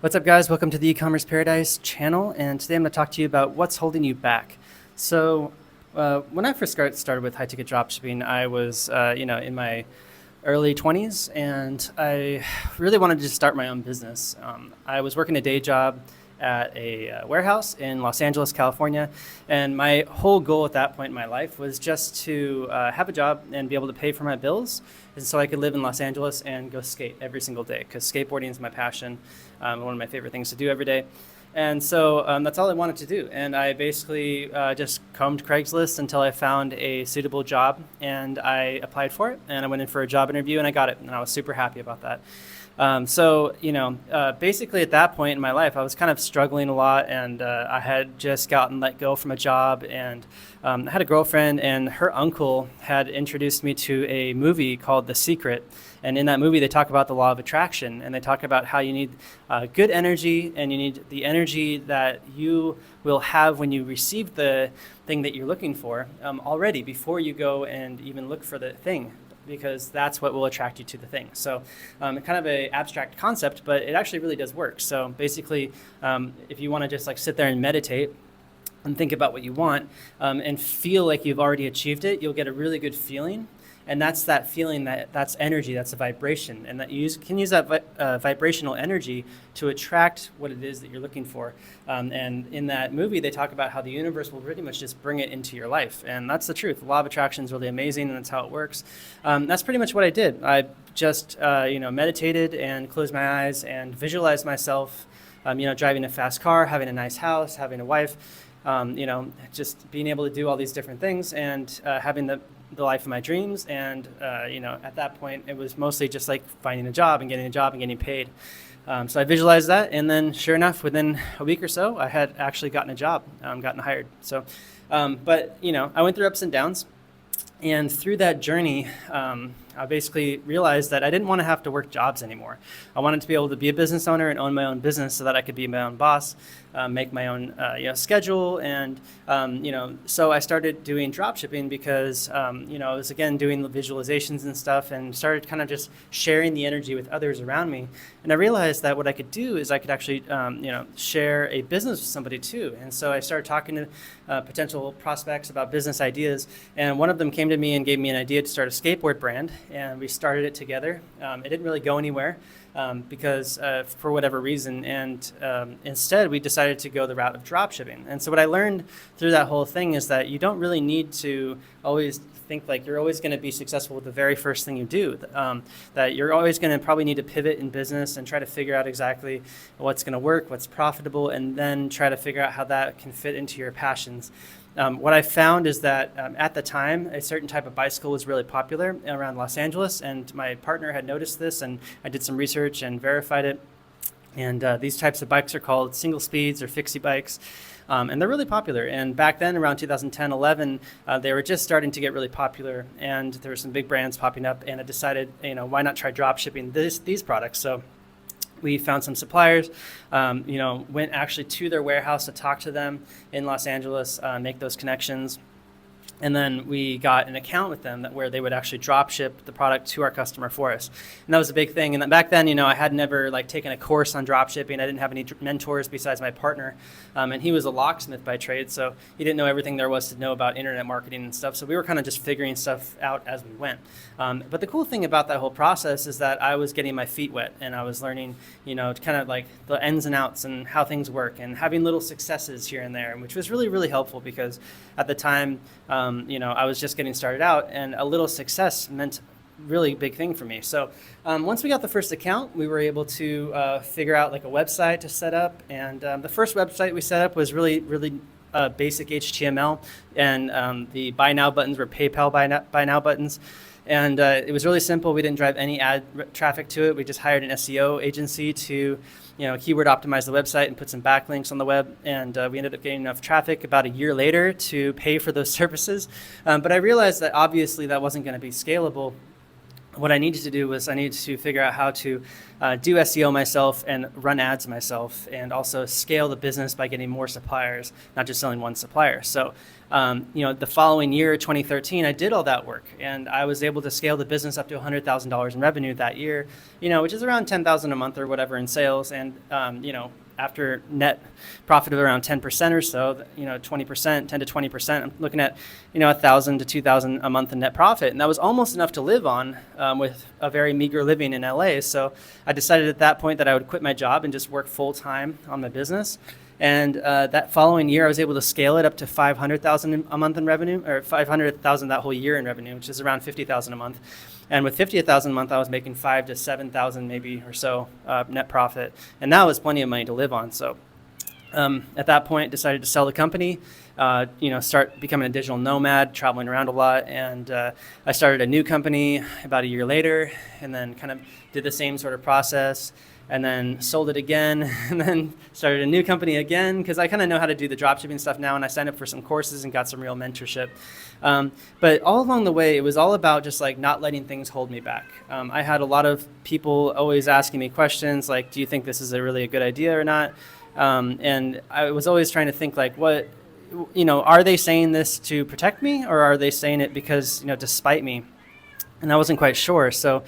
What's up, guys? Welcome to the Ecommerce Paradise channel, and today I'm going to talk to you about what's holding you back. So, when I first started with high-ticket dropshipping, I was, in my early 20s, and I really wanted to start my own business. I was working a day job at a warehouse in Los Angeles, California, and my whole goal at that point in my life was just to have a job and be able to pay for my bills, and so I could live in Los Angeles and go skate every single day, because skateboarding is my passion, one of my favorite things to do every day. And so that's all I wanted to do. And I basically just combed Craigslist until I found a suitable job, and I applied for it, and I went in for a job interview, and I got it, and I was super happy about that. Basically at that point in my life, I was kind of struggling a lot, and I had just gotten let go from a job, and I had a girlfriend, and her uncle had introduced me to a movie called The Secret. And in that movie, they talk about the law of attraction, and they talk about how you need good energy, and you need the energy that you will have when you receive the thing that you're looking for already before you go and even look for the thing, because that's what will attract you to the thing. So kind of an abstract concept, but it actually really does work. So basically, if you want to just like sit there and meditate and think about what you want and feel like you've already achieved it, you'll get a really good feeling. And that's that feeling, that's energy, that's a vibration, and that you can use that vibrational energy to attract what it is that you're looking for. And in that movie, they talk about how the universe will pretty much just bring it into your life, and that's the truth. The law of attraction is really amazing, and that's how it works. That's pretty much what I did. I just meditated and closed my eyes and visualized myself, driving a fast car, having a nice house, having a wife, just being able to do all these different things, and having the life of my dreams. And at that point it was mostly just like finding a job and getting paid. So I visualized that, and then sure enough, within a week or so, I had actually gotten a job, gotten hired. So but I went through ups and downs, and through that journey, I basically realized that I didn't want to have to work jobs anymore. I wanted to be able to be a business owner and own my own business so that I could be my own boss, make my own schedule. And, so I started doing drop shipping because, I was again doing the visualizations and stuff, and started kind of just sharing the energy with others around me. And I realized that what I could do is I could actually, share a business with somebody too. And so I started talking to potential prospects about business ideas. And one of them came to me and gave me an idea to start a skateboard brand. And we started it together. It didn't really go anywhere because for whatever reason, and instead we decided to go the route of drop shipping. And so what I learned through that whole thing is that you don't really need to always think like you're always going to be successful with the very first thing you do, that you're always going to probably need to pivot in business and try to figure out exactly what's going to work, what's profitable, and then try to figure out how that can fit into your passions. What I found is that at the time, a certain type of bicycle was really popular around Los Angeles, and my partner had noticed this, and I did some research and verified it. And these types of bikes are called single speeds or fixie bikes, and they're really popular. And back then, around 2010, 11, they were just starting to get really popular, and there were some big brands popping up, and I decided, why not try drop shipping these products? So we found some suppliers, went actually to their warehouse to talk to them in Los Angeles, make those connections. And then we got an account with them where they would actually drop ship the product to our customer for us. And that was a big thing. And back then, I had never taken a course on drop shipping. I didn't have any mentors besides my partner. And he was a locksmith by trade, so he didn't know everything there was to know about internet marketing and stuff. So we were kind of just figuring stuff out as we went. But the cool thing about that whole process is that I was getting my feet wet, and I was learning, kind of like the ins and outs and how things work, and having little successes here and there, which was really, really helpful, because at the time, I was just getting started out, and a little success meant really big thing for me. So once we got the first account, we were able to figure out a website to set up. And the first website we set up was really, really basic HTML, and the buy now buttons were PayPal buy now buttons. And it was really simple. We didn't drive any ad traffic to it. We just hired an SEO agency to, keyword optimize the website and put some backlinks on the web. And we ended up getting enough traffic about a year later to pay for those services. But I realized that obviously that wasn't going to be scalable. what I needed to do was I needed to figure out how to do SEO myself and run ads myself, and also scale the business by getting more suppliers, not just selling one supplier. So, the following year, 2013, I did all that work, and I was able to scale the business up to $100,000 in revenue that year, which is around $10,000 a month or whatever in sales, and after net profit of around 10% or so, 20%, 10 to 20%, I'm looking at, $1,000 to $2,000 a month in net profit. And that was almost enough to live on with a very meager living in LA. So I decided at that point that I would quit my job and just work full time on my business. And that following year, I was able to scale it up to $500,000 a month in revenue, or $500,000 that whole year in revenue, which is around $50,000 a month. And with $50,000 a month, I was making $5,000 to $7,000 maybe or so net profit, and that was plenty of money to live on. So at that point, decided to sell the company, start becoming a digital nomad, traveling around a lot, and I started a new company about a year later, and then kind of did the same sort of process. And then sold it again, and then started a new company again, because I kind of know how to do the dropshipping stuff now, and I signed up for some courses and got some real mentorship. But all along the way, it was all about just like not letting things hold me back. I had a lot of people always asking me questions like, do you think this is a good idea or not? And I was always trying to think like, are they saying this to protect me, or are they saying it because, to spite me? And I wasn't quite sure. So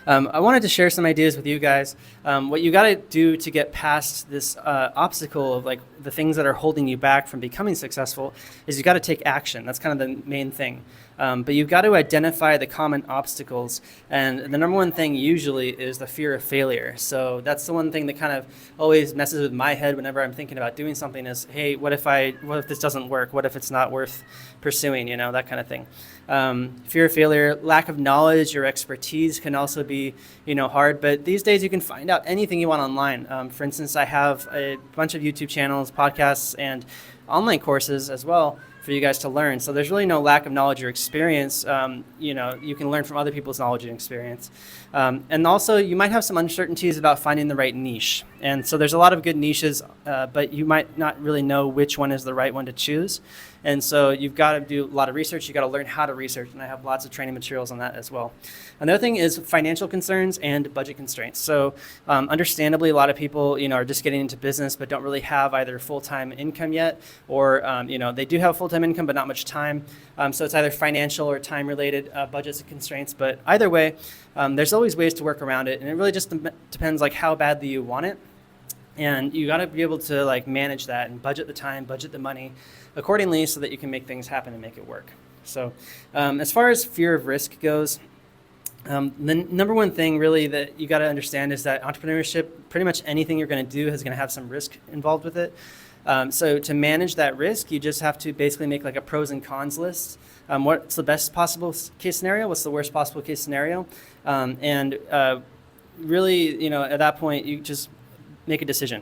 I wanted to share some ideas with you guys. What you got to do to get past this obstacle of like the things that are holding you back from becoming successful is you got to take action. That's kind of the main thing. But you've got to identify the common obstacles. And the number one thing usually is the fear of failure. So that's the one thing that kind of always messes with my head whenever I'm thinking about doing something is, hey, what if this doesn't work? What if it's not worth pursuing, that kind of thing. Fear of failure, lack of knowledge or expertise can also be, hard. But these days you can find out anything you want online. For instance, I have a bunch of YouTube channels, podcasts, and online courses as well for you guys to learn. So there's really no lack of knowledge or experience. You can learn from other people's knowledge and experience. And also you might have some uncertainties about finding the right niche. And so there's a lot of good niches, but you might not really know which one is the right one to choose. And so you've got to do a lot of research. You've got to learn how to research, and I have lots of training materials on that as well. Another thing is financial concerns and budget constraints. So understandably, a lot of people, are just getting into business but don't really have either full-time income yet, or they do have full-time income but not much time. So it's either financial or time-related budgets and constraints. But either way, there's always ways to work around it, and it really just depends like how badly you want it. And you got to be able to like manage that and budget the time, budget the money accordingly so that you can make things happen and make it work. So as far as fear of risk goes, the number one thing really that you got to understand is that entrepreneurship, pretty much anything you're going to do is going to have some risk involved with it. So to manage that risk, you just have to basically make like a pros and cons list. What's the best possible case scenario? What's the worst possible case scenario? And really, at that point, you just make a decision,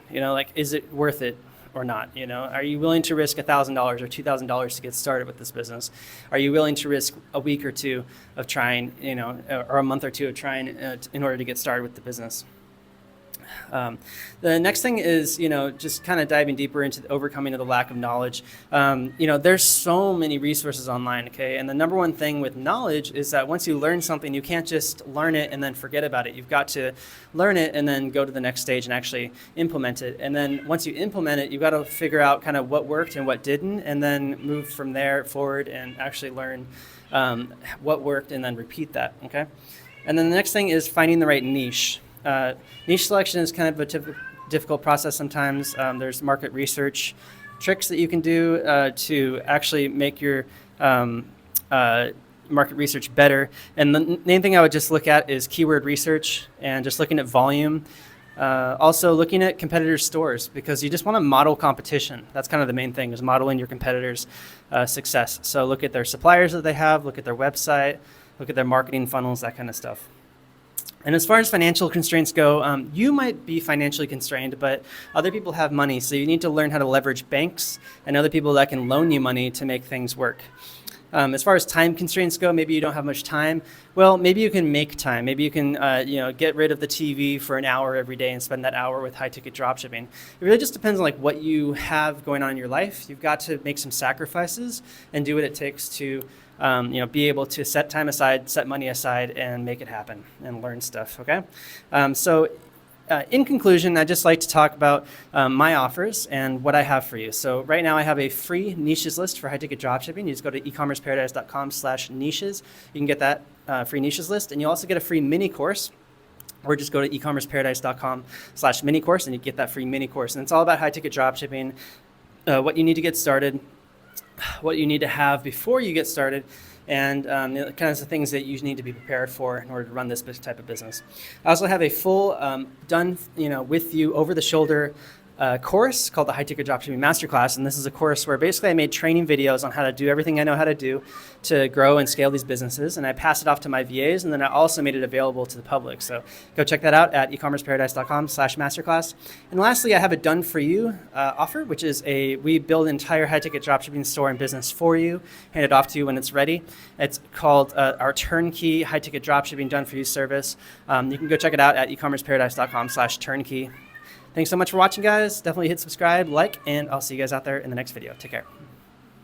is it worth it or not? Are you willing to risk $1,000 or $2,000 to get started with this business? Are you willing to risk a week or two of trying, or a month or two of trying in order to get started with the business? The next thing is, just kind of diving deeper into the overcoming of the lack of knowledge. There's so many resources online, okay? And the number one thing with knowledge is that once you learn something, you can't just learn it and then forget about it. You've got to learn it and then go to the next stage and actually implement it. And then once you implement it, you've got to figure out kind of what worked and what didn't, and then move from there forward and actually learn what worked and then repeat that, okay? And then the next thing is finding the right niche. Niche selection is kind of a difficult process sometimes. There's market research tricks that you can do to actually make your market research better. And the main thing I would just look at is keyword research and just looking at volume. Also looking at competitors' stores, because you just want to model competition. That's kind of the main thing, is modeling your competitors' success. So look at their suppliers that they have, look at their website, look at their marketing funnels, that kind of stuff. And as far as financial constraints go, you might be financially constrained, but other people have money. So you need to learn how to leverage banks and other people that can loan you money to make things work. As far as time constraints go, maybe you don't have much time. Well, maybe you can make time. Maybe you can get rid of the TV for an hour every day and spend that hour with high ticket dropshipping. It really just depends on like what you have going on in your life. You've got to make some sacrifices and do what it takes to be able to set time aside, set money aside, and make it happen and learn stuff. Okay, in conclusion, I'd just like to talk about my offers and what I have for you. So right now I have a free niches list for high ticket dropshipping. You just go to ecommerceparadise.com/niches. You can get that free niches list, and you also get a free mini course. Or just go to ecommerceparadise.com/mini course and you get that free mini course. And it's all about high ticket dropshipping, what you need to get started, what you need to have before you get started, and the kinds of things that you need to be prepared for in order to run this type of business. I also have a full done with you over the shoulder course called the High Ticket Dropshipping Masterclass, and this is a course where basically I made training videos on how to do everything I know how to do to grow and scale these businesses, and I pass it off to my VAs, and then I also made it available to the public. So go check that out at ecommerceparadise.com/masterclass. And lastly, I have a done for you offer, which is we build an entire high ticket dropshipping store and business for you, hand it off to you when it's ready. It's called our turnkey high ticket dropshipping done for you service. You can go check it out at ecommerceparadise.com/turnkey. Thanks so much for watching, guys. Definitely hit subscribe, like, and I'll see you guys out there in the next video. Take care.